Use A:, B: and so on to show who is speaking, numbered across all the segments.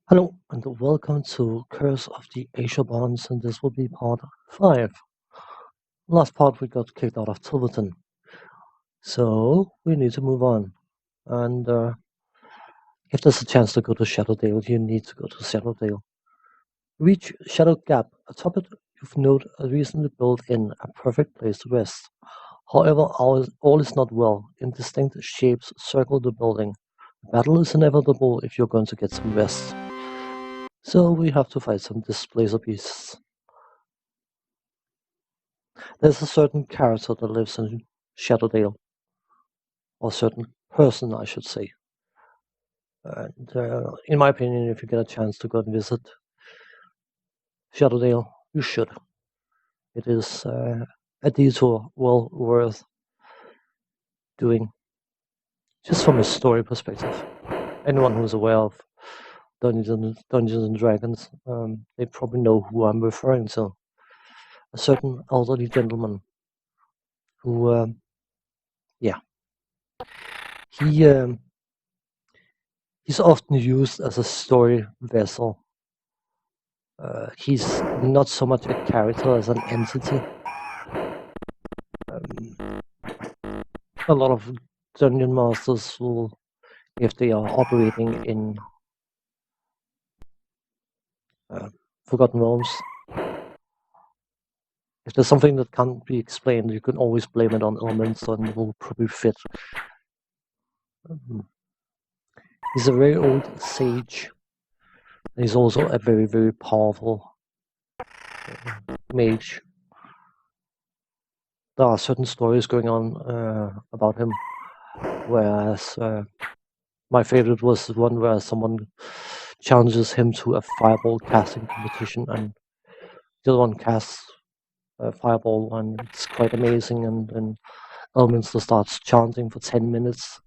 A: Hello and welcome to Curse of the Azure Bonds, and this will be part 5. Last part we got kicked out of Tilverton, so we need to move on. And if there's a chance to go to Shadowdale, you need to go to Shadowdale. Reach Shadow Gap, atop it you've noted a recently built in a perfect place to rest. However, all is not well. Indistinct shapes circle the building. The battle is inevitable if you're going to get some rest. So we have to fight some displacer beasts. There's a certain character that lives in Shadowdale, or a certain person, I should say. And in my opinion, if you get a chance to go and visit Shadowdale, you should. It is a detour well worth doing, just from a story perspective. Anyone who's aware of Dungeons and Dragons, they probably know who I'm referring to. A certain elderly gentleman who, yeah, he he's often used as a story vessel. He's not so much a character as an entity. A lot of dungeon masters will, if they are operating in Forgotten Realms, if there's something that can't be explained, you can always blame it on elements and it will probably fit. He's a very old sage. He's also a very, very powerful mage. There are certain stories going on about him, whereas my favorite was the one where someone challenges him to a fireball casting competition, and the other one casts a fireball, and it's quite amazing. And then Elminster starts chanting for 10 minutes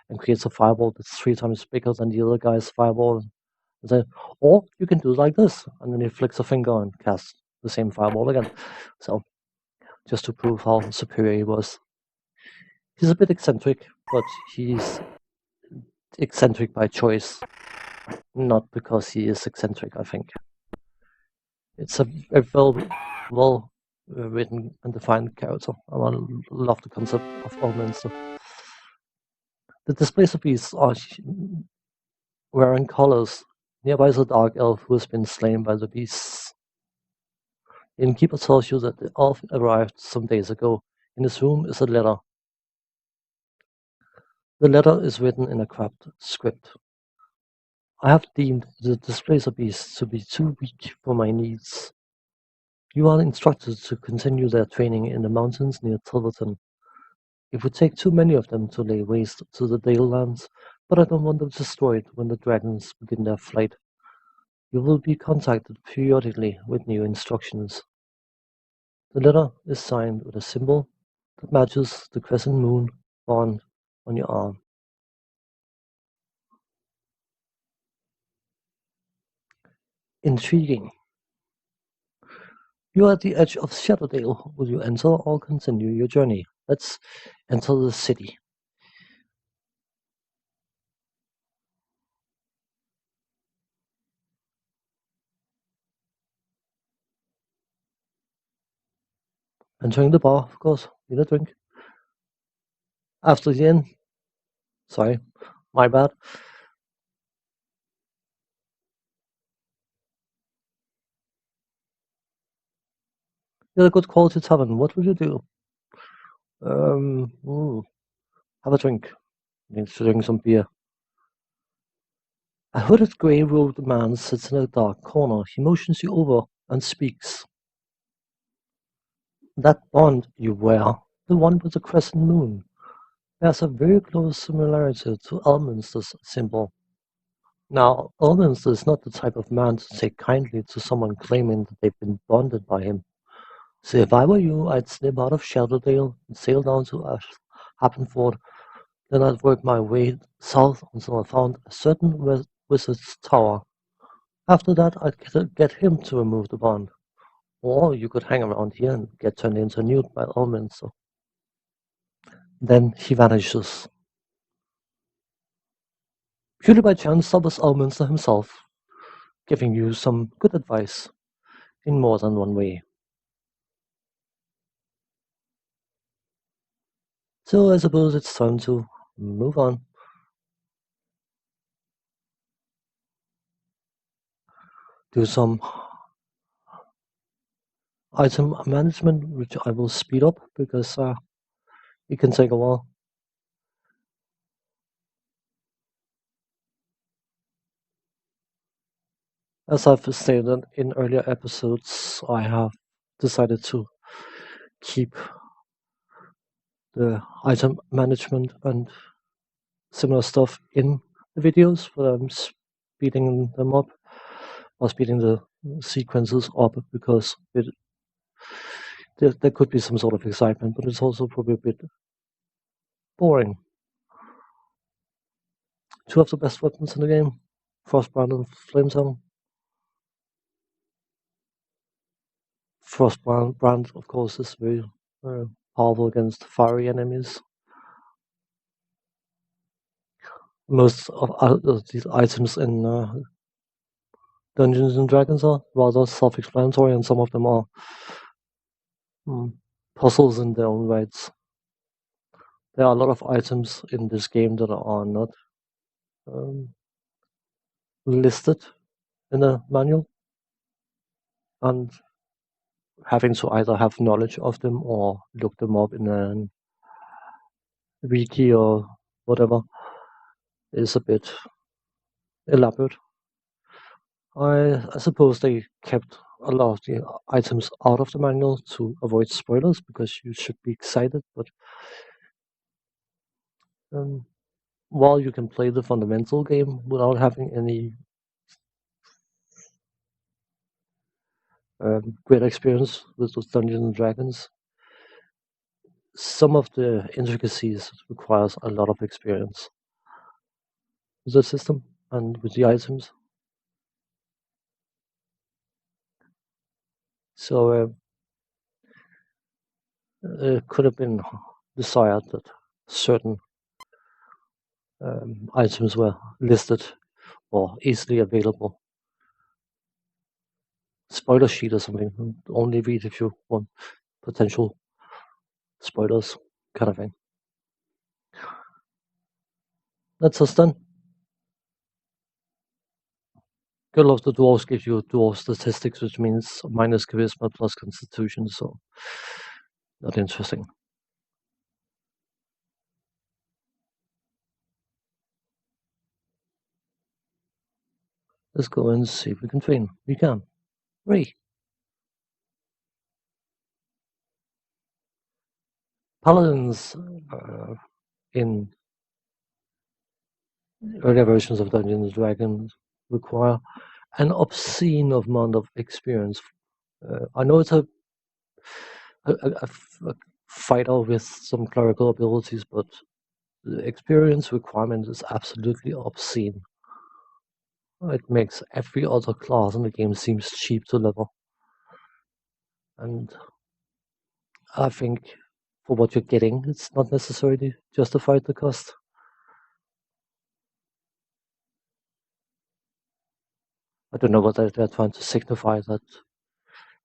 A: and creates a fireball that's 3 times bigger than the other guy's fireball. And then, or you can do it like this, and then he flicks a finger and casts the same fireball again. So, just to prove how superior he was. He's a bit eccentric, but he's eccentric by choice, not because he is eccentric, I think. It's a well written and defined character, and I love the concept of Elminster. The displacer beasts are wearing collars. Nearby is a dark elf who has been slain by the beasts. The innkeeper tells you that the elf arrived some days ago. In his room is a letter. The letter is written in a crabbed script. I have deemed the displacer beasts to be too weak for my needs. You are instructed to continue their training in the mountains near Tilverton. It would take too many of them to lay waste to the Dale lands, but I don't want them destroyed when the dragons begin their flight. You will be contacted periodically with new instructions. The letter is signed with a symbol that matches the crescent moon bond on your arm. Intriguing. You are at the edge of Shadowdale. Will you enter or continue your journey? Let's enter the city. Entering the bar, of course. Need a drink. After the inn. Sorry, my bad. You're a good quality tavern. What would you do? Have a drink. Need to drink some beer. A hooded grey-robed man sits in a dark corner. He motions you over and speaks. That bond you wear, the one with the crescent moon, bears a very close similarity to Elminster's symbol. Now, Elminster is not the type of man to take kindly to someone claiming that they've been bonded by him. So if I were you, I'd slip out of Shadowdale and sail down to Happenford. Then I'd work my way south until I found a certain wizard's tower. After that, I'd get him to remove the bond. Or you could hang around here and get turned into a newt by Elminster. Then he vanishes. Purely by chance, that was Elminster himself. giving you some good advice in more than one way. So I suppose it's time to move on. Do some item management, which I will speed up because it can take a while. As I've stated in earlier episodes, I have decided to keep the item management and similar stuff in the videos, but I'm speeding them up or speeding the sequences up because there could be some sort of excitement, but it's also probably a bit boring. Two of the best weapons in the game, Frostbrand and Flametongue. Frostbrand, of course, is very powerful against fiery enemies. Most of these items in Dungeons and Dragons are rather self-explanatory, and some of them are puzzles in their own rights. There are a lot of items in this game that are not listed in a manual, and having to either have knowledge of them or look them up in a wiki or whatever is a bit elaborate. I suppose they kept a lot of the items out of the manual to avoid spoilers because you should be excited, but while you can play the fundamental game without having any great experience with those Dungeons and Dragons, some of the intricacies requires a lot of experience with the system and with the items. So it could have been desired that certain items were listed or easily available. Spoiler sheet or something. Only read if you want potential spoilers, kind of thing. That's us done. Good of the dwarves give you dwarf statistics, which means minus charisma plus constitution, so not interesting. Let's go and see if we can train. We can. Three. Paladins in earlier versions of Dungeons and Dragons require an obscene amount of experience. I know it's a fighter with some clerical abilities, but the experience requirement is absolutely obscene. It makes every other class in the game seems cheap to level. And I think for what you're getting, it's not necessarily justified the cost. I don't know what they're trying to signify that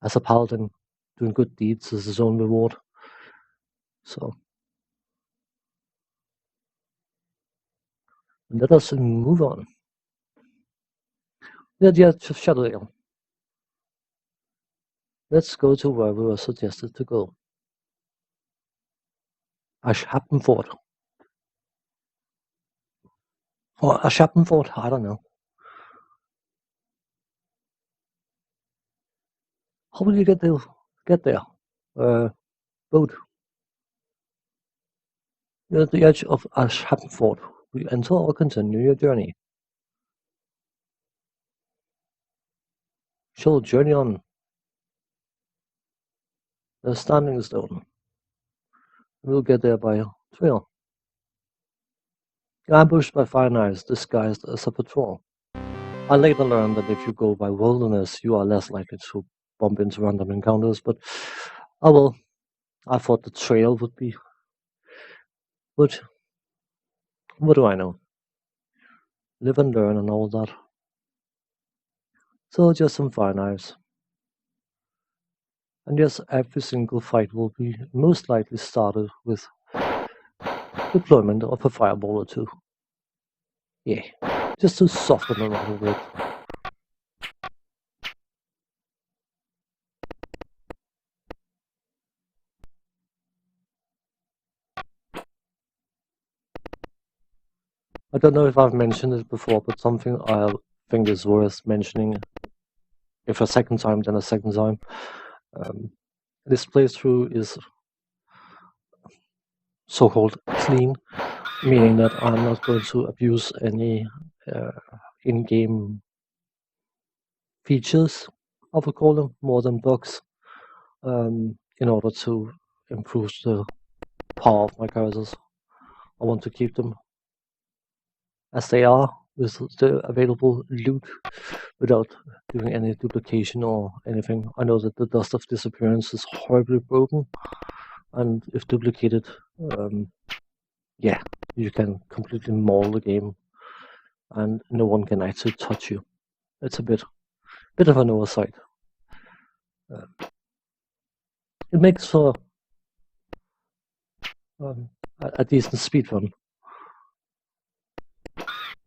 A: as a paladin, doing good deeds is his own reward. So let us move on. Yeah, Shadowdale. Let's go to where we were suggested to go. Ashappenford. Or Ashappenford, I don't know. How will you get there? Boat. You're at the edge of Ashappenford. Will you enter or continue your journey? She'll journey on. The standing stone. We'll get there by trail. Ambushed by fire knives disguised as a patrol. I later learned that if you go by wilderness, you are less likely to bump into random encounters, but oh well. I thought the trail would be. But what do I know? Live and learn and all that. So just some fire knives. And yes, every single fight will be most likely started with deployment of a fireball or two. Yeah, just to soften them up a bit. I don't know if I've mentioned it before, but something I think is worth mentioning, if a second time, then a second time. Um, this playthrough is so-called clean, meaning that I'm not going to abuse any uh, in-game features, I would call them, more than bugs, in order to improve the power of my characters. I want to keep them as they are with the available loot without doing any duplication or anything. I know that the Dust of Disappearance is horribly broken, and if duplicated, um, yeah, you can completely maul the game, and no one can actually touch you. It's a bit of an oversight. Uh, it makes for um, a decent speed run,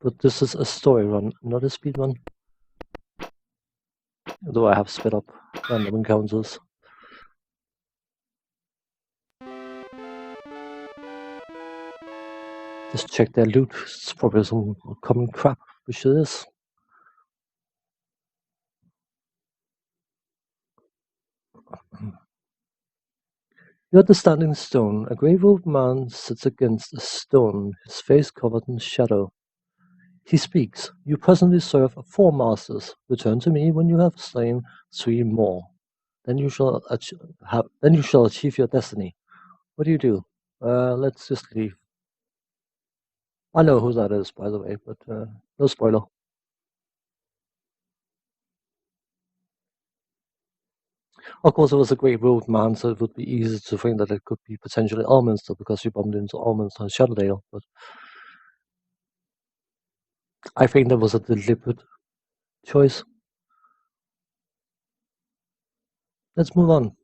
A: but this is a story run, not a speed run. Though I have sped up random encounters. Just check their loot. It's probably some common crap, which it is. You're the standing stone. A grave old man sits against a stone, his face covered in shadow. He speaks. You presently serve 4 masters. Return to me when you have slain 3 more. Then you shall achieve your destiny. What do you do? Let's just leave. I know who that is, by the way, but no spoiler. Of course, it was a great road, man, so it would be easy to think that it could be potentially Elminster because you bumped into Elminster and Shadowdale, but I think that was a deliberate choice. Let's move on.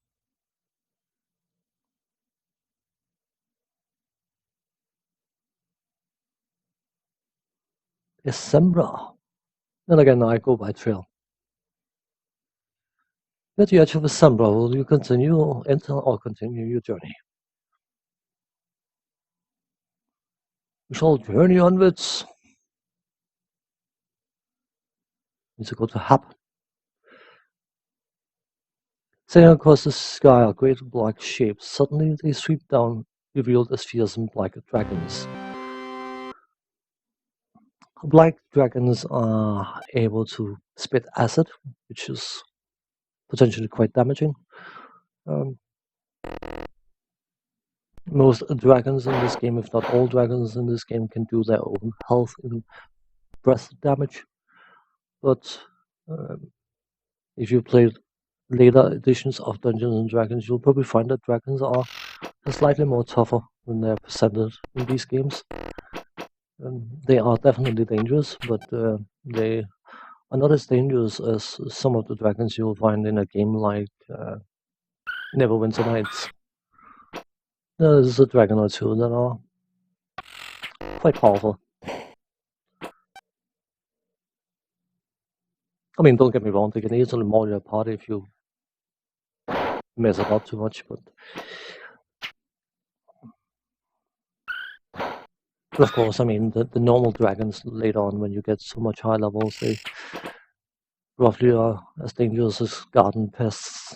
A: December. Then again, I go by trail. At the edge of December, will you enter or continue your journey? We shall journey onwards. Need to go to Hap. Sailing across the sky are great black shapes. Suddenly they sweep down, revealed as fearsome black dragons. Black dragons are able to spit acid, which is potentially quite damaging. Um, most dragons in this game, if not all dragons in this game, can do their own health and breath damage. But if you played later editions of Dungeons and Dragons, you'll probably find that dragons are slightly more tougher than they're presented in these games. They are definitely dangerous, but they are not as dangerous as some of the dragons you'll find in a game like Neverwinter Nights. There's a dragon or two that are quite powerful. I mean, don't get me wrong, they can easily maul your party if you mess it up too much, but of course, I mean, the normal dragons later on, when you get so much high levels, they roughly are as dangerous as garden pests,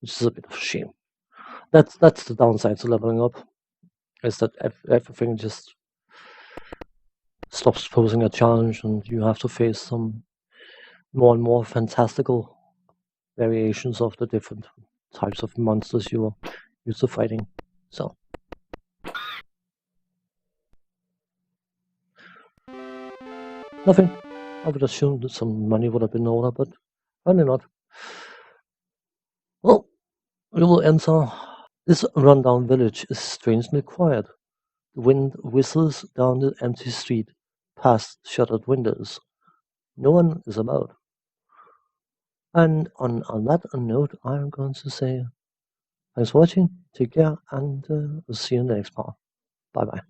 A: which is a bit of a shame. That's the downside to leveling up, is that everything just stops posing a challenge, and you have to face some more and more fantastical variations of the different types of monsters you're used to fighting. So, nothing. I would assume that some money would have been in order, but apparently not. Well, we will enter. This rundown village is strangely quiet. The wind whistles down the empty street, past shuttered windows. No one is about. And on that note, I'm going to say thanks for watching, take care, and we'll see you in the next part. Bye bye.